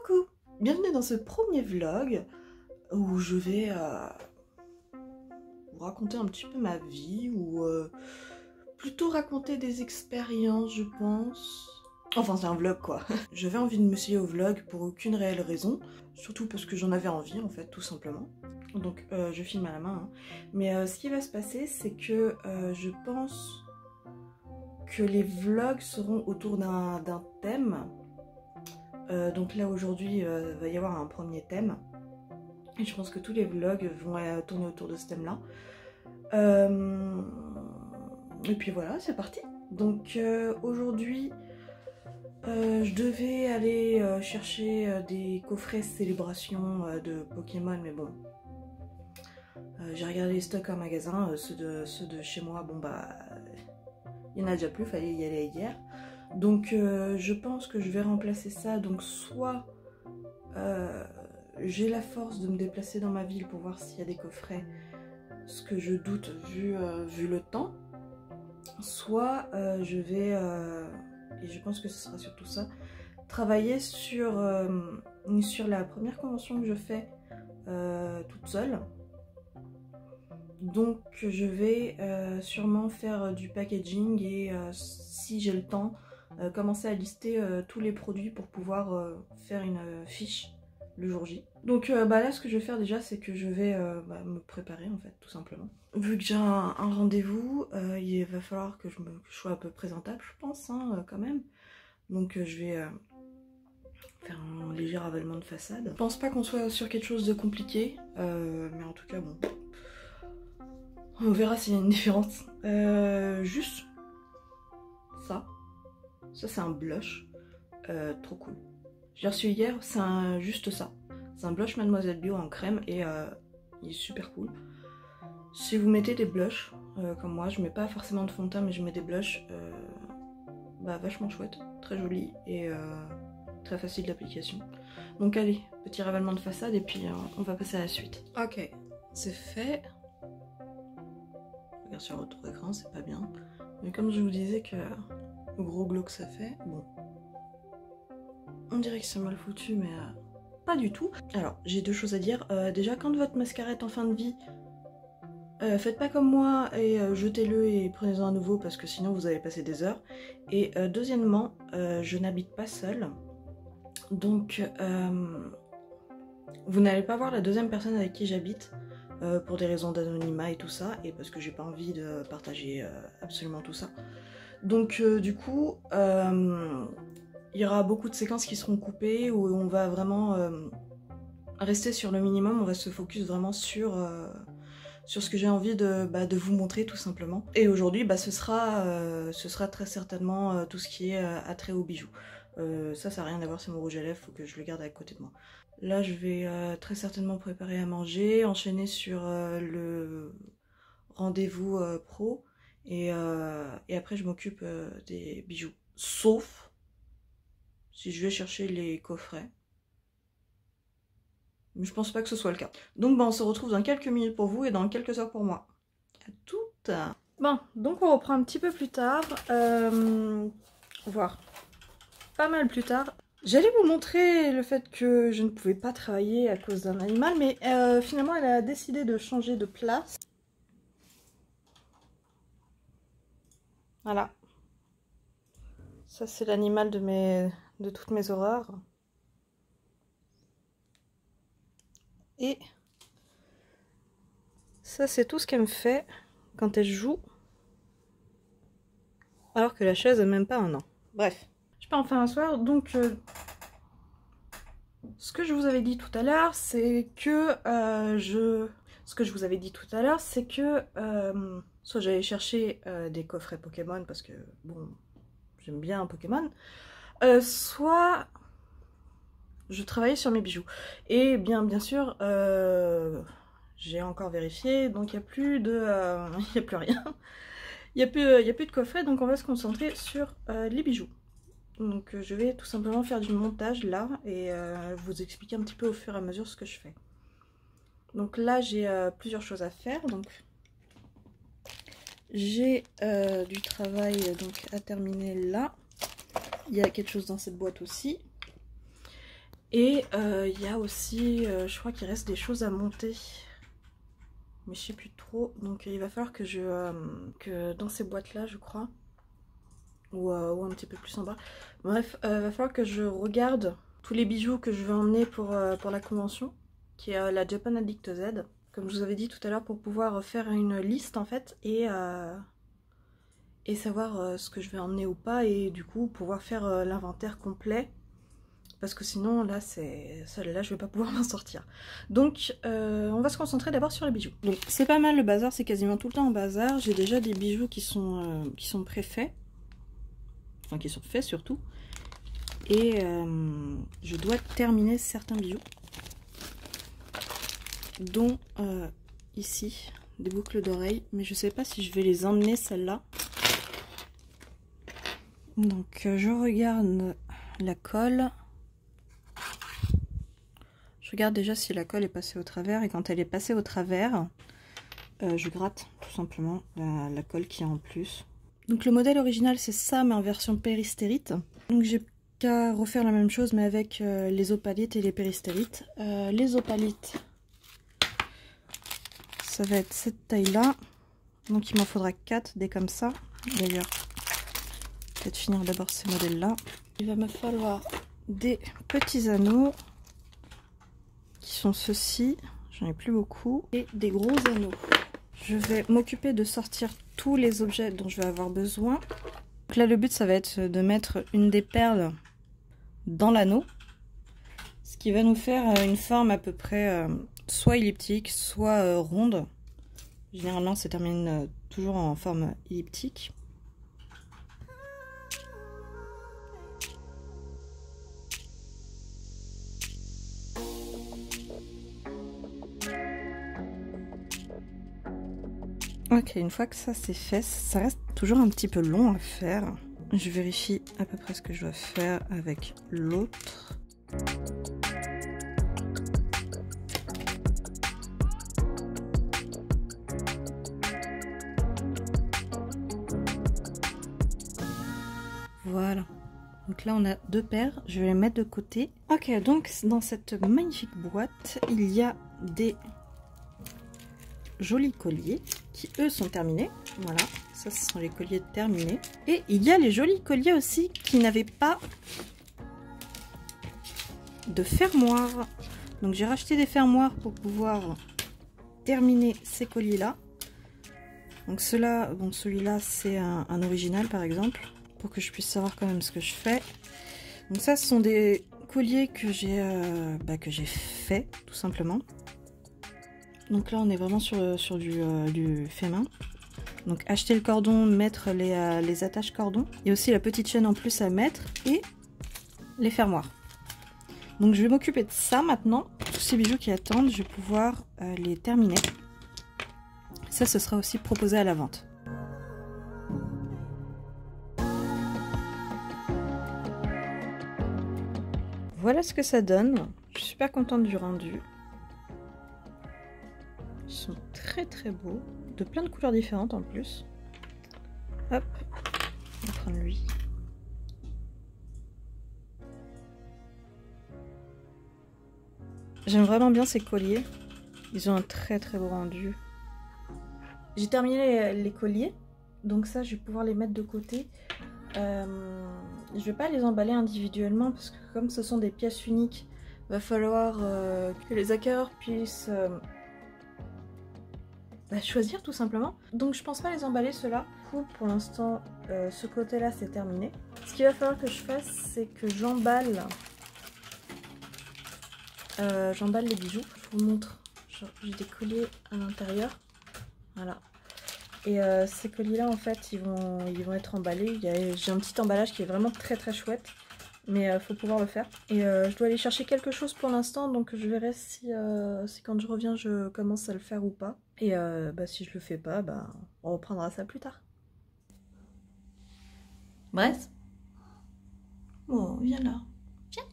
Coucou! Bienvenue dans ce premier vlog où je vais vous raconter un petit peu ma vie ou plutôt raconter des expériences, je pense. Enfin, c'est un vlog quoi. J'avais envie de m'essayer au vlog pour aucune réelle raison, surtout parce que j'en avais envie en fait, tout simplement. Donc je filme à la main. Hein. Mais ce qui va se passer, c'est que je pense que les vlogs seront autour d'un thème. Donc là aujourd'hui, il va y avoir un premier thème. Et je pense que tous les vlogs vont tourner autour de ce thème-là. Et puis voilà, c'est parti. Donc aujourd'hui, je devais aller chercher des coffrets célébration de Pokémon, mais bon. J'ai regardé les stocks en magasin, ceux de chez moi, bon bah... il y en a déjà plus, fallait y aller hier. Donc je pense que je vais remplacer ça, donc soit j'ai la force de me déplacer dans ma ville pour voir s'il y a des coffrets, ce que je doute vu le temps, soit je vais, et je pense que ce sera surtout ça, travailler sur la première convention que je fais toute seule. Donc je vais sûrement faire du packaging et si j'ai le temps, commencer à lister tous les produits pour pouvoir faire une fiche le jour J. Donc là ce que je vais faire déjà c'est que je vais me préparer en fait tout simplement. Vu que j'ai un rendez-vous, il va falloir que je sois un peu présentable je pense hein, quand même. Donc je vais faire un léger ravalement de façade. Je pense pas qu'on soit sur quelque chose de compliqué, mais en tout cas bon... On verra s'il y a une différence. Juste ça. Ça c'est un blush. Trop cool. J'ai reçu hier, c'est juste ça. C'est un blush Mademoiselle Bio en crème et il est super cool. Si vous mettez des blushs, comme moi, je mets pas forcément de fond de teint mais je mets des blushs vachement chouette, très joli et très facile d'application. Donc allez, petit ravalement de façade et puis on va passer à la suite. Ok, c'est fait. Sur votre écran, c'est pas bien. Mais comme je vous disais que le gros glow que ça fait, bon. On dirait que c'est mal foutu, mais pas du tout. Alors, j'ai deux choses à dire. Déjà, quand votre mascara est en fin de vie, faites pas comme moi et jetez-le et prenez-en un nouveau parce que sinon vous allez passer des heures. Et deuxièmement, je n'habite pas seule. Donc, vous n'allez pas voir la deuxième personne avec qui j'habite. Pour des raisons d'anonymat et tout ça, et parce que j'ai pas envie de partager absolument tout ça. Donc du coup, il y aura beaucoup de séquences qui seront coupées, où on va vraiment rester sur le minimum, on va se focus vraiment sur ce que j'ai envie de vous montrer tout simplement. Et aujourd'hui, ce sera très certainement tout ce qui est attrait aux bijoux. Ça n'a rien à voir, c'est mon rouge à lèvres, faut que je le garde à côté de moi. Là, je vais très certainement préparer à manger, enchaîner sur le rendez-vous pro, et après je m'occupe des bijoux. Sauf si je vais chercher les coffrets. Mais je pense pas que ce soit le cas. Donc on se retrouve dans quelques minutes pour vous et dans quelques heures pour moi. À toutes. Bon, donc on reprend un petit peu plus tard, voire pas mal plus tard. J'allais vous montrer le fait que je ne pouvais pas travailler à cause d'un animal, mais finalement elle a décidé de changer de place. Voilà. Ça c'est l'animal de toutes mes horreurs. Et ça c'est tout ce qu'elle me fait quand elle joue. Alors que la chaise n'a même pas un an. Bref. Je pars enfin un soir, donc... ce que je vous avais dit tout à l'heure, c'est que soit j'allais chercher des coffrets Pokémon parce que bon, j'aime bien Pokémon, soit je travaillais sur mes bijoux. Et bien sûr, j'ai encore vérifié, donc il n'y a plus de, il n'y a plus rien, il n'y a plus de coffret, donc on va se concentrer sur les bijoux. Donc je vais tout simplement faire du montage là et vous expliquer un petit peu au fur et à mesure ce que je fais. Donc là j'ai plusieurs choses à faire. Donc j'ai du travail donc à terminer là. Il y a quelque chose dans cette boîte aussi. Et il y a aussi, je crois qu'il reste des choses à monter. Mais je sais plus trop. Donc il va falloir que que dans ces boîtes là je crois. Ou un petit peu plus en bas. Bref, va falloir que je regarde tous les bijoux que je vais emmener pour la convention. Qui est la Japan Addict Z. Comme je vous avais dit tout à l'heure, pour pouvoir faire une liste en fait. Et savoir ce que je vais emmener ou pas. Et du coup pouvoir faire l'inventaire complet. Parce que sinon là celle-là je vais pas pouvoir m'en sortir. Donc on va se concentrer d'abord sur les bijoux. Donc c'est pas mal le bazar, c'est quasiment tout le temps en bazar. J'ai déjà des bijoux qui sont préfaits. Enfin qui sont faits surtout. Et je dois terminer certains bijoux. Dont ici des boucles d'oreilles. Mais je sais pas si je vais les emmener celles-là. Donc je regarde la colle. Je regarde déjà si la colle est passée au travers, et quand elle est passée au travers, je gratte tout simplement la colle qui est en plus. Donc le modèle original c'est ça, mais en version péristérite. Donc j'ai qu'à refaire la même chose mais avec les opalites et les péristérites. Les opalites, ça va être cette taille là, donc il m'en faudra 4 des comme ça. D'ailleurs, peut-être finir d'abord ces modèles là. Il va me falloir des petits anneaux. Qui sont ceux-ci, j'en ai plus beaucoup, et des gros anneaux. Je vais m'occuper de sortir tous les objets dont je vais avoir besoin. Donc là le but ça va être de mettre une des perles dans l'anneau, ce qui va nous faire une forme à peu près soit elliptique, soit ronde. Généralement ça termine toujours en forme elliptique. Ok, une fois que ça c'est fait, ça reste toujours un petit peu long à faire. Je vérifie à peu près ce que je dois faire avec l'autre. Voilà. Donc là on a 2 paires, je vais les mettre de côté. Ok, donc dans cette magnifique boîte, il y a des jolis colliers qui eux sont terminés. Voilà, ça ce sont les colliers terminés. Et il y a les jolis colliers aussi qui n'avaient pas de fermoir. Donc j'ai racheté des fermoirs pour pouvoir terminer ces colliers là. Donc ceux-là, bon celui-là c'est un original par exemple, pour que je puisse savoir quand même ce que je fais. Donc ça ce sont des colliers que j'ai fait tout simplement. Donc là on est vraiment sur du fait main. Donc acheter le cordon, mettre les attaches cordon. Et aussi la petite chaîne en plus à mettre. Et les fermoirs. Donc je vais m'occuper de ça maintenant. Tous ces bijoux qui attendent, je vais pouvoir les terminer. Ça ce sera aussi proposé à la vente. Voilà ce que ça donne. Je suis super contente du rendu. Ils sont très très beaux, de plein de couleurs différentes en plus. Hop, on va prendre lui. J'aime vraiment bien ces colliers. Ils ont un très très beau rendu. J'ai terminé les colliers, donc ça je vais pouvoir les mettre de côté. Je vais pas les emballer individuellement parce que comme ce sont des pièces uniques, il va falloir que les acquéreurs puissent choisir tout simplement. Donc je pense pas les emballer ceux-là. Pour l'instant ce côté là c'est terminé. Ce qu'il va falloir que je fasse c'est que j'emballe les bijoux. Je vous montre, j'ai des colliers à l'intérieur, voilà. Et ces colliers là en fait ils vont être emballés. J'ai un petit emballage qui est vraiment très très chouette, mais faut pouvoir le faire. Et je dois aller chercher quelque chose pour l'instant, donc je verrai si quand je reviens je commence à le faire ou pas. Et si je le fais pas, on reprendra ça plus tard. Bref. Oh, viens là. Viens.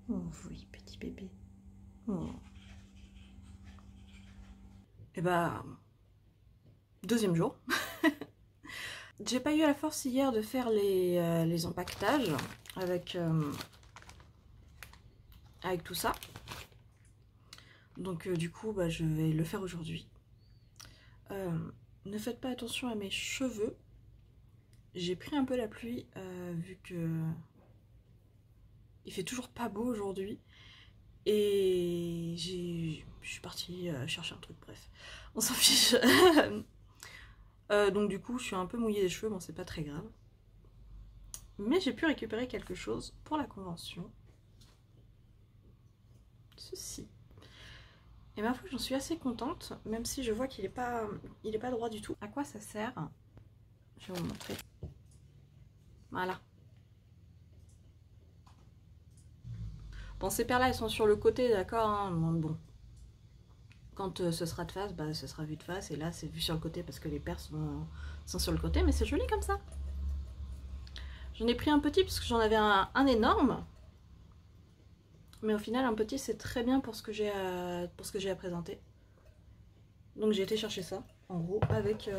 Oh oui, petit bébé. Oh. Et deuxième jour. J'ai pas eu la force hier de faire les empaquetages avec avec tout ça. Donc du coup je vais le faire aujourd'hui. Ne faites pas attention à mes cheveux. J'ai pris un peu la pluie vu que il fait toujours pas beau aujourd'hui. Et je suis partie chercher un truc, bref. On s'en fiche. Donc du coup je suis un peu mouillée des cheveux, bon c'est pas très grave. Mais j'ai pu récupérer quelque chose pour la convention. Ceci. Et ma foi j'en suis assez contente, même si je vois qu'il est pas droit du tout. À quoi ça sert? Je vais vous montrer. Voilà. Bon, ces paires là elles sont sur le côté, d'accord, hein, bon. Quand ce sera de face, ce sera vu de face, et là c'est vu sur le côté parce que les paires sont sur le côté, mais c'est joli comme ça. J'en ai pris un petit parce que j'en avais un énorme. Mais au final, un petit, c'est très bien pour ce que j'ai à présenter. Donc j'ai été chercher ça, en gros, avec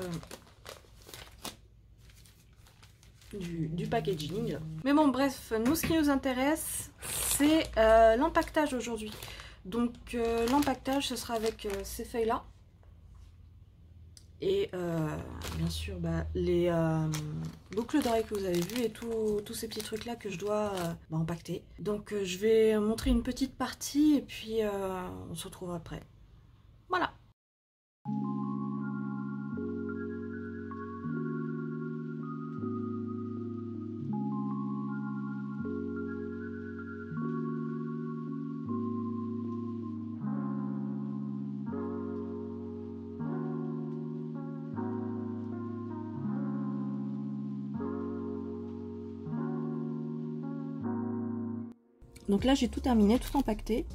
du packaging. Mais bon, bref, nous, ce qui nous intéresse, c'est l'empaquetage aujourd'hui. Donc l'empaquetage, ce sera avec ces feuilles-là. Et bien sûr les boucles d'oreilles que vous avez vues et tous ces petits trucs là que je dois empaqueter. Donc je vais montrer une petite partie et puis on se retrouve après. Voilà. Donc là j'ai tout terminé, tout empaqueté.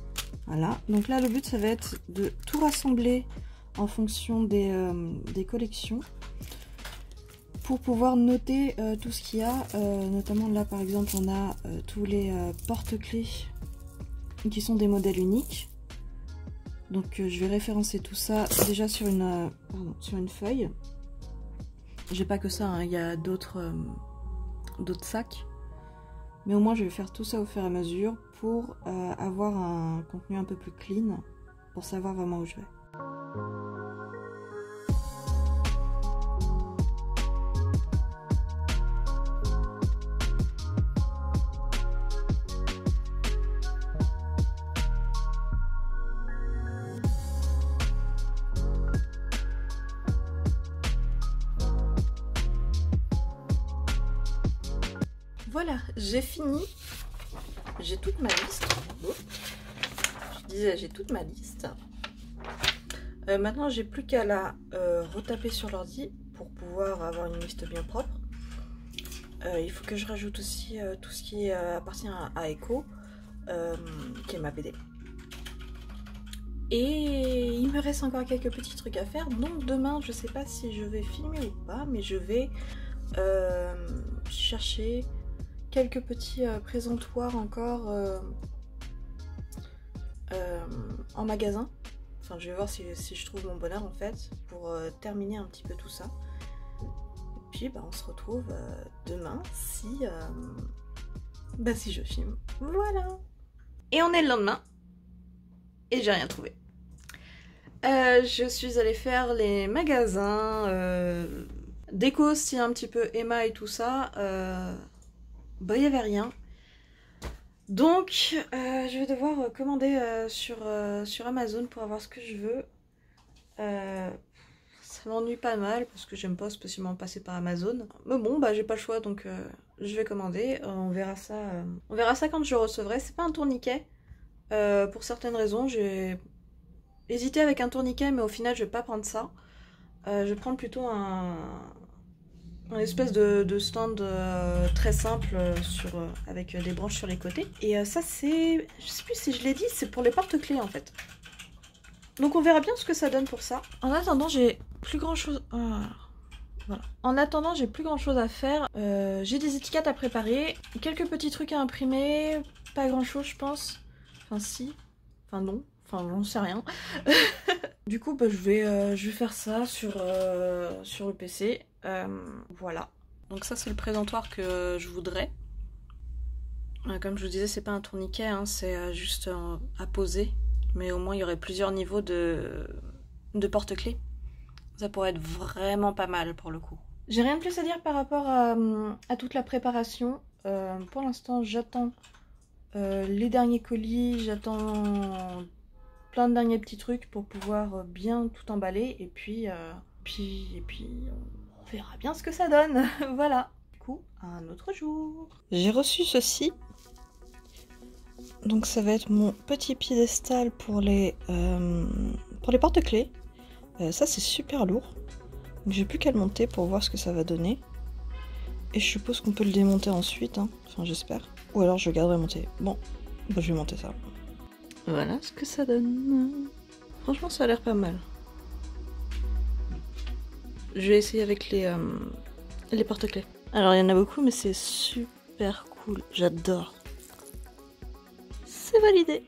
Voilà, donc là le but ça va être de tout rassembler en fonction des collections pour pouvoir noter tout ce qu'il y a. Notamment là par exemple on a tous les porte-clés qui sont des modèles uniques. Donc je vais référencer tout ça déjà sur une feuille. J'ai pas que ça, hein, il y a d'autres sacs. Mais au moins je vais faire tout ça au fur et à mesure pour avoir un contenu un peu plus clean, pour savoir vraiment où je vais. Voilà, j'ai fini. J'ai toute ma liste. Je disais, j'ai toute ma liste. Maintenant, j'ai plus qu'à la retaper sur l'ordi pour pouvoir avoir une liste bien propre. Il faut que je rajoute aussi tout ce qui appartient à Echo, qui est ma BD. Et il me reste encore quelques petits trucs à faire. Donc demain, je sais pas si je vais filmer ou pas, mais je vais chercher quelques petits présentoirs encore en magasin. Enfin, je vais voir si je trouve mon bonheur en fait pour terminer un petit peu tout ça. Et puis on se retrouve demain si je filme. Voilà. Et on est le lendemain et j'ai rien trouvé. Je suis allée faire les magasins déco aussi un petit peu Emma et tout ça. Il n'y avait rien. Donc, je vais devoir commander sur Amazon pour avoir ce que je veux. Ça m'ennuie pas mal parce que j'aime pas spécialement passer par Amazon. Mais bon, j'ai pas le choix donc je vais commander. On verra ça quand je recevrai. C'est pas un tourniquet. Pour certaines raisons, j'ai hésité avec un tourniquet, mais au final, je vais pas prendre ça. Je vais prendre plutôt un espèce de stand très simple avec des branches sur les côtés. Et ça c'est, je sais plus si je l'ai dit, c'est pour les porte-clés en fait. Donc on verra bien ce que ça donne pour ça. En attendant j'ai plus grand chose... voilà. En attendant j'ai plus grand chose à faire. J'ai des étiquettes à préparer, quelques petits trucs à imprimer, pas grand chose je pense. Enfin si, enfin non, enfin j'en sais rien. Du coup je vais faire ça sur le PC. Voilà. Donc ça c'est le présentoir que je voudrais. Comme je vous disais, c'est pas un tourniquet, hein, c'est juste à poser. Mais au moins, il y aurait plusieurs niveaux de porte-clés. Ça pourrait être vraiment pas mal pour le coup. J'ai rien de plus à dire par rapport à toute la préparation. Pour l'instant, j'attends les derniers colis, j'attends plein de derniers petits trucs pour pouvoir bien tout emballer. Et puis on verra bien ce que ça donne. Voilà. Du coup, un autre jour. J'ai reçu ceci. Donc ça va être mon petit piédestal pour les porte-clés. Ça c'est super lourd. Donc j'ai plus qu'à le monter pour voir ce que ça va donner. Et je suppose qu'on peut le démonter ensuite, hein. Enfin j'espère. Ou alors je garderai monter. Bon, bah, je vais monter ça. Voilà ce que ça donne. Franchement ça a l'air pas mal. Je vais essayer avec les porte-clés. Alors il y en a beaucoup mais c'est super cool. J'adore. C'est validé.